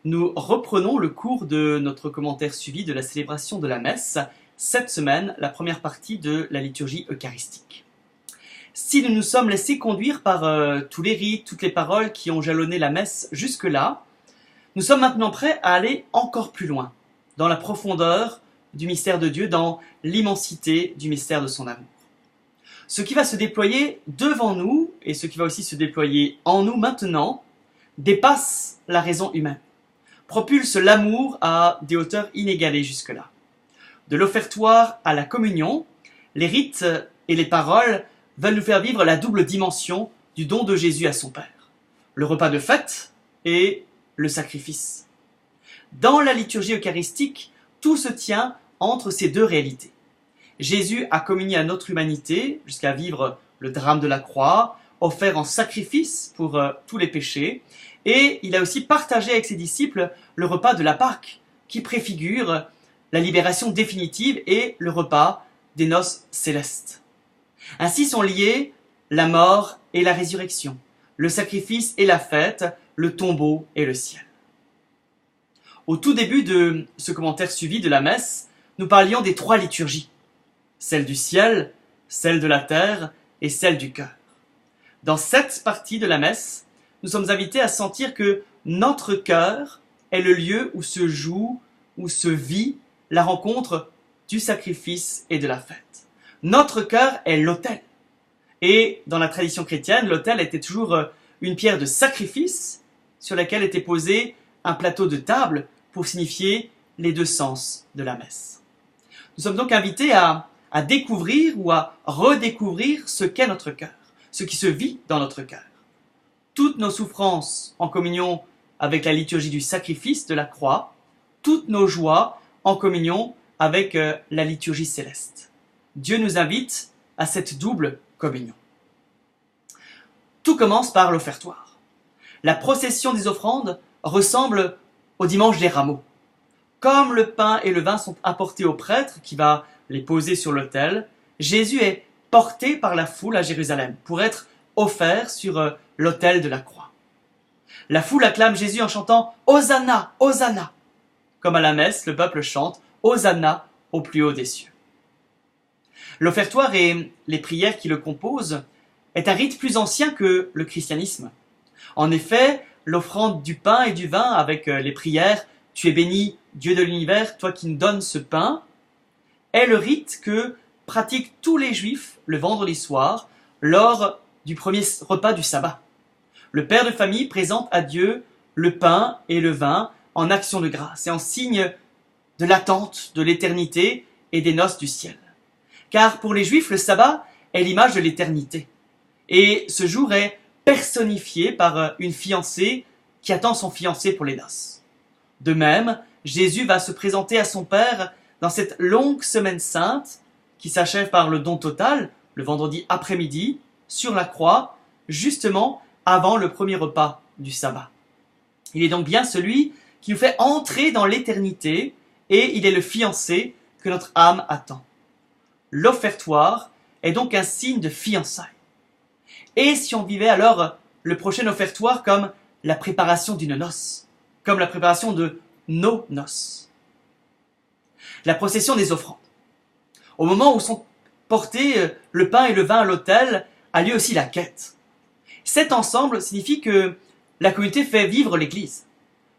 Nous reprenons le cours de notre commentaire suivi de la célébration de la messe, cette semaine, la première partie de la liturgie eucharistique. Si nous nous sommes laissés conduire par tous les rites, toutes les paroles qui ont jalonné la messe jusque-là, nous sommes maintenant prêts à aller encore plus loin, dans la profondeur du mystère de Dieu, dans l'immensité du mystère de son amour. Ce qui va se déployer devant nous, et ce qui va aussi se déployer en nous maintenant, dépasse la raison humaine, propulse l'amour à des hauteurs inégalées jusque-là. De l'offertoire à la communion, les rites et les paroles veulent nous faire vivre la double dimension du don de Jésus à son Père. Le repas de fête et le sacrifice. Dans la liturgie eucharistique, tout se tient entre ces deux réalités. Jésus a communié à notre humanité jusqu'à vivre le drame de la croix, offert en sacrifice pour tous les péchés, et il a aussi partagé avec ses disciples le repas de la Pâque, qui préfigure la libération définitive et le repas des noces célestes. Ainsi sont liés la mort et la résurrection, le sacrifice et la fête, le tombeau et le ciel. Au tout début de ce commentaire suivi de la messe, nous parlions des trois liturgies, celle du ciel, celle de la terre et celle du cœur. Dans cette partie de la messe, nous sommes invités à sentir que notre cœur est le lieu où se joue, où se vit la rencontre du sacrifice et de la fête. Notre cœur est l'autel. Et dans la tradition chrétienne, l'autel était toujours une pierre de sacrifice sur laquelle était posé un plateau de table pour signifier les deux sens de la messe. Nous sommes donc invités à découvrir ou à redécouvrir ce qu'est notre cœur, ce qui se vit dans notre cœur. Toutes nos souffrances en communion avec la liturgie du sacrifice de la croix, toutes nos joies en communion avec la liturgie céleste. Dieu nous invite à cette double communion. Tout commence par l'offertoire. La procession des offrandes ressemble au dimanche des rameaux. Comme le pain et le vin sont apportés au prêtre qui va les poser sur l'autel, Jésus est porté par la foule à Jérusalem pour être offert sur l'autel de la croix. La foule acclame Jésus en chantant « Hosanna, Hosanna !» Comme à la messe, le peuple chante « Hosanna au plus haut des cieux ». L'offertoire et les prières qui le composent est un rite plus ancien que le christianisme. En effet, l'offrande du pain et du vin avec les prières « Tu es béni, Dieu de l'univers, toi qui nous donnes ce pain » est le rite que pratiquent tous les juifs le vendredi soir lors du premier repas du sabbat. Le père de famille présente à Dieu le pain et le vin en action de grâce et en signe de l'attente de l'éternité et des noces du ciel. Car pour les juifs, le sabbat est l'image de l'éternité. Et ce jour est personnifié par une fiancée qui attend son fiancé pour les noces. De même, Jésus va se présenter à son Père dans cette longue semaine sainte qui s'achève par le don total, le vendredi après-midi, sur la croix, justement avant le premier repas du sabbat. Il est donc bien celui qui nous fait entrer dans l'éternité et il est le fiancé que notre âme attend. L'offertoire est donc un signe de fiançailles. Et si on vivait alors le prochain offertoire comme la préparation d'une noce, comme la préparation de nos noces. La procession des offrandes. Au moment où sont portés le pain et le vin à l'autel, a lieu aussi la quête. Cet ensemble signifie que la communauté fait vivre l'Église.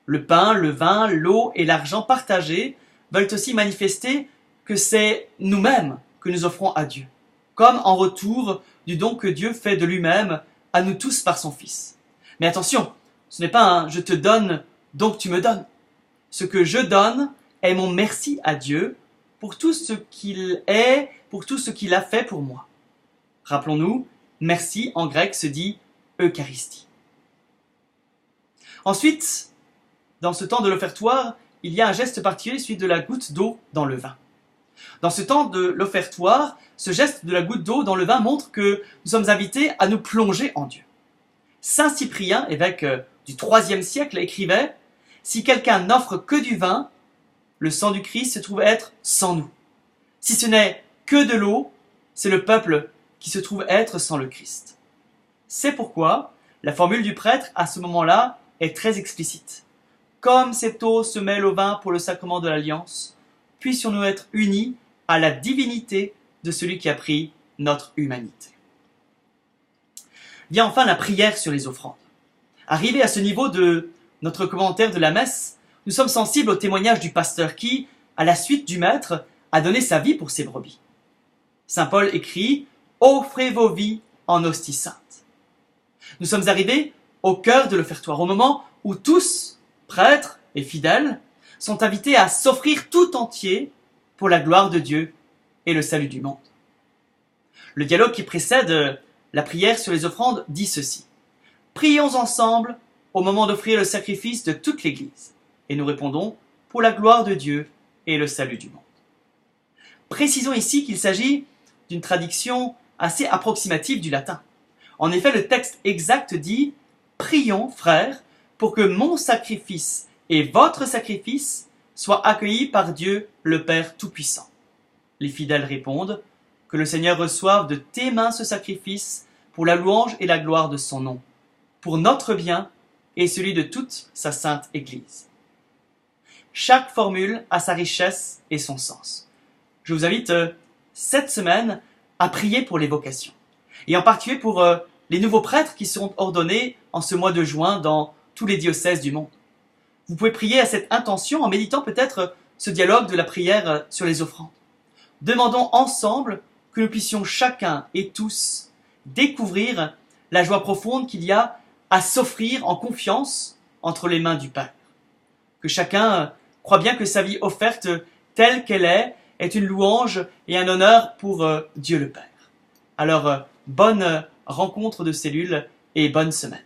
Le pain, le vin, l'eau et l'argent partagés veulent aussi manifester que c'est nous-mêmes que nous offrons à Dieu, comme en retour du don que Dieu fait de lui-même à nous tous par son Fils. Mais attention, ce n'est pas un « je te donne, donc tu me donnes ». Ce que je donne est mon merci à Dieu pour tout ce qu'il est, pour tout ce qu'il a fait pour moi. Rappelons-nous, merci en grec se dit Eucharistie. Ensuite, dans ce temps de l'offertoire, il y a un geste particulier, celui de la goutte d'eau dans le vin. Dans ce temps de l'offertoire, ce geste de la goutte d'eau dans le vin montre que nous sommes invités à nous plonger en Dieu. Saint Cyprien, évêque du IIIe siècle, écrivait « Si quelqu'un n'offre que du vin, le sang du Christ se trouve être sans nous. Si ce n'est que de l'eau, c'est le peuple qui se trouve être sans le Christ. » C'est pourquoi la formule du prêtre, à ce moment-là, est très explicite. comme cette eau se mêle au vin pour le sacrement de l'alliance, puissions-nous être unis à la divinité de celui qui a pris notre humanité. Vient enfin la prière sur les offrandes. Arrivé à ce niveau de notre commentaire de la messe, nous sommes sensibles au témoignage du pasteur qui, à la suite du Maître, a donné sa vie pour ses brebis. Saint Paul écrit « Offrez vos vies en hostie sainte ». Nous sommes arrivés au cœur de l'offertoire, au moment où tous, prêtres et fidèles, sont invités à s'offrir tout entier pour la gloire de Dieu et le salut du monde. Le dialogue qui précède la prière sur les offrandes dit ceci. « Prions ensemble au moment d'offrir le sacrifice de toute l'Église. » Et nous répondons « Pour la gloire de Dieu et le salut du monde. » Précisons ici qu'il s'agit d'une traduction assez approximative du latin. En effet, le texte exact dit « Prions, frères, pour que mon sacrifice et votre sacrifice soient accueillis par Dieu le Père Tout-Puissant. » Les fidèles répondent « Que le Seigneur reçoive de tes mains ce sacrifice pour la louange et la gloire de son nom, pour notre bien et celui de toute sa sainte Église. » Chaque formule a sa richesse et son sens. Je vous invite cette semaine à prier pour les vocations, et en particulier pour les nouveaux prêtres qui seront ordonnés en ce mois de juin dans tous les diocèses du monde. Vous pouvez prier à cette intention en méditant peut-être ce dialogue de la prière sur les offrandes. Demandons ensemble que nous puissions chacun et tous découvrir la joie profonde qu'il y a à s'offrir en confiance entre les mains du Père. Que chacun croit bien que sa vie offerte telle qu'elle est une louange et un honneur pour Dieu le Père. Alors, bonne rencontre de cellules et bonne semaine.